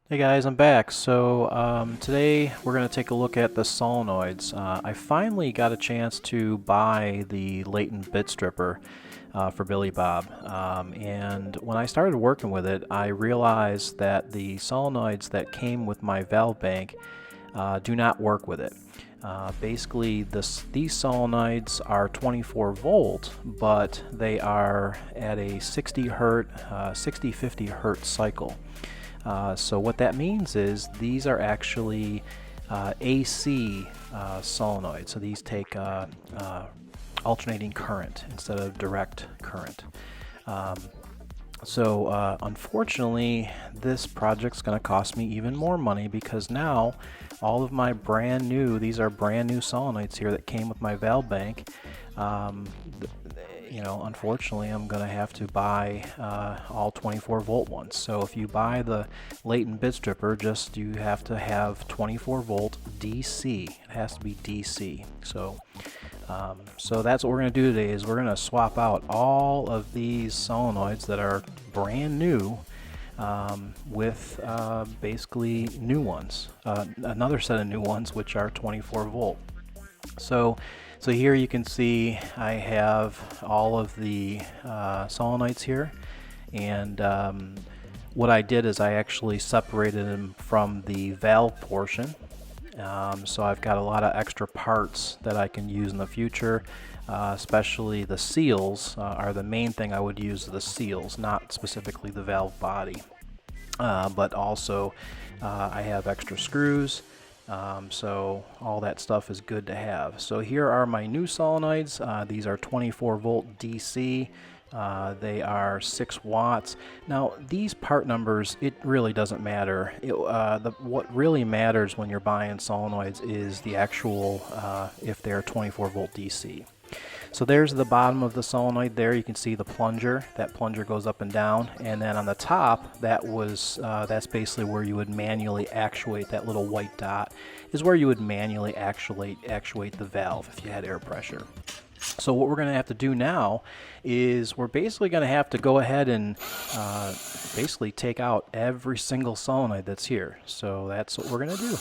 Hey guys, I'm back. Today we're going to take a look at the solenoids. I finally got a chance to buy the latent bit stripper for Billy Bob. And when I started working with it, I realized that the solenoids that came with my valve bank do not work with it. These solenoids are 24 volt, but they are at a 50 hertz cycle. So what that means is these are actually AC solenoids. So these take alternating current instead of direct current. Um, Unfortunately, this project's going to cost me even more money because now all of my these are brand new solenoids here that came with my valve bank. Um, Unfortunately, I'm going to have to buy all 24 volt ones. So if you buy the latent bit stripper, you have to have 24 volt DC. It has to be DC. So that's what we're going to do today is we're going to swap out all of these solenoids that are brand new with basically new ones, another set of new ones which are 24 volt. So here you can see I have all of the solenoids here, and what I did is I actually separated them from the valve portion. So I've got a lot of extra parts that I can use in the future, especially the seals are the main thing I would use, the seals, not specifically the valve body. But also I have extra screws, so all that stuff is good to have. So here are my new solenoids. These are 24 volt DC. They are 6 watts. Now these part numbers, it really doesn't matter. What really matters when you're buying solenoids is the actual if they're 24 volt DC. So there's the bottom of the solenoid there. You can see the plunger. That plunger goes up and down. And then on the top, that's basically where you would manually actuate. That little white dot is where you would manually actuate the valve if you had air pressure. So what we're going to have to do now is we're basically going to have to go ahead and basically take out every single solenoid that's here. So that's what we're going to do.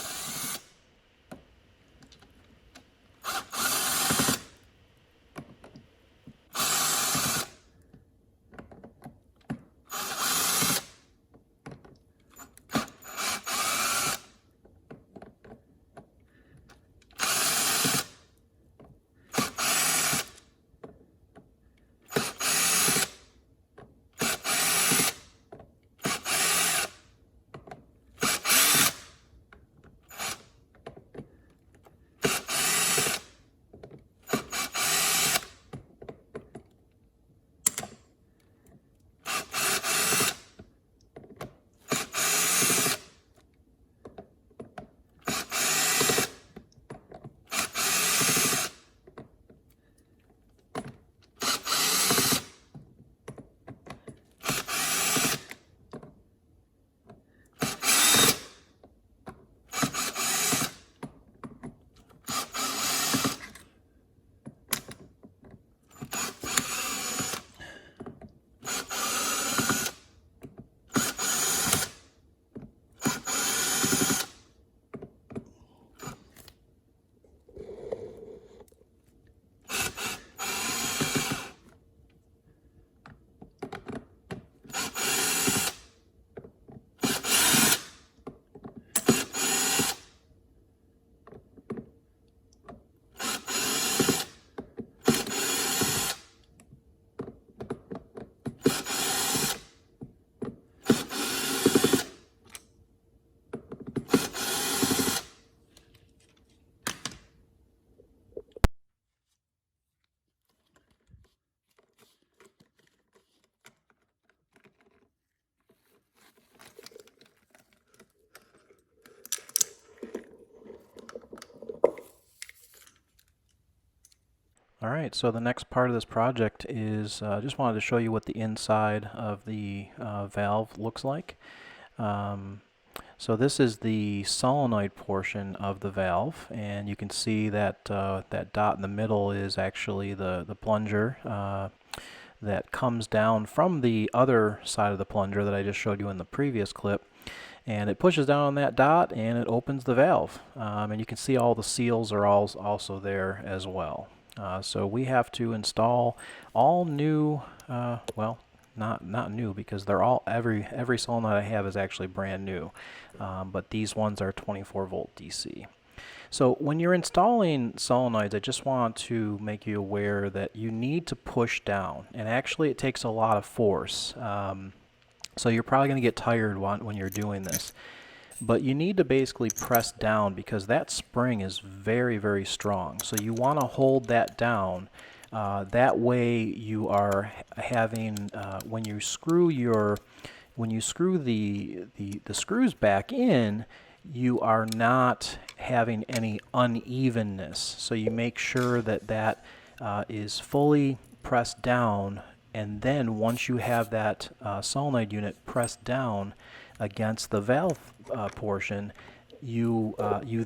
Alright, so the next part of this project is just wanted to show you what the inside of the valve looks like. Um, so this is the solenoid portion of the valve, and you can see that that dot in the middle is actually the plunger that comes down from the other side of the plunger that I just showed you in the previous clip. And it pushes down on that dot and it opens the valve. And you can see all the seals are also there as well. So we have to install all new, well, not new, because they're all, every solenoid I have is actually brand new, but these ones are 24 volt DC. So when you're installing solenoids, I just want to make you aware that you need to push down, and actually it takes a lot of force. So you're probably going to get tired when you're doing this. But you need to basically press down because that spring is very, very strong. So you want to hold that down. That way you are having, when you screw the screws back in, you are not having any unevenness. So you make sure that that is fully pressed down, and then once you have that solenoid unit pressed down against the valve portion, you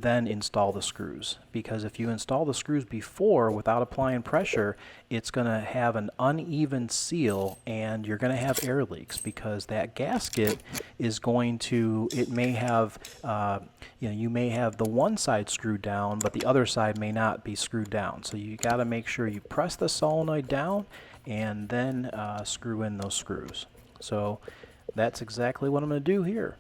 then install the screws. Because if you install the screws before without applying pressure, it's going to have an uneven seal and you're going to have air leaks, because that gasket is going to, it may have, you may have the one side screwed down, but the other side may not be screwed down. So you got to make sure you press the solenoid down and then screw in those screws. So that's exactly what I'm going to do here.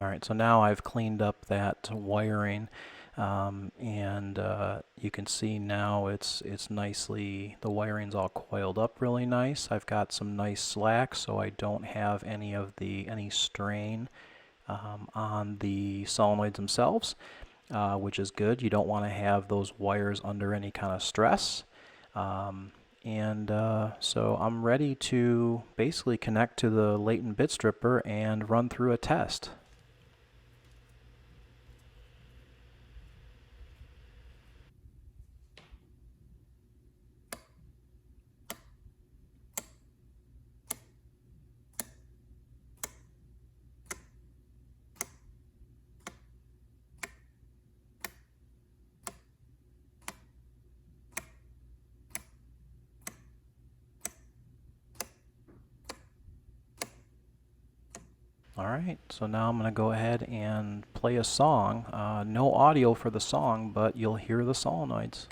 Alright, so now I've cleaned up that wiring, and you can see now it's nicely, the wiring's all coiled up really nice. I've got some nice slack so I don't have any strain on the solenoids themselves, which is good. You don't want to have those wires under any kind of stress. So I'm ready to basically connect to the latent bit stripper and run through a test. Alright, so now I'm going to go ahead and play a song. No audio for the song, but you'll hear the solenoids.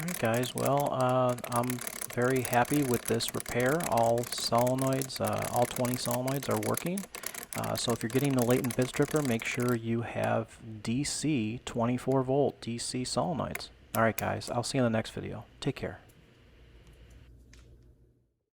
Alright guys, well, I'm very happy with this repair. All solenoids, all 20 solenoids are working. So if you're getting the latent bit stripper, make sure you have DC 24 volt DC solenoids. Alright guys, I'll see you in the next video. Take care.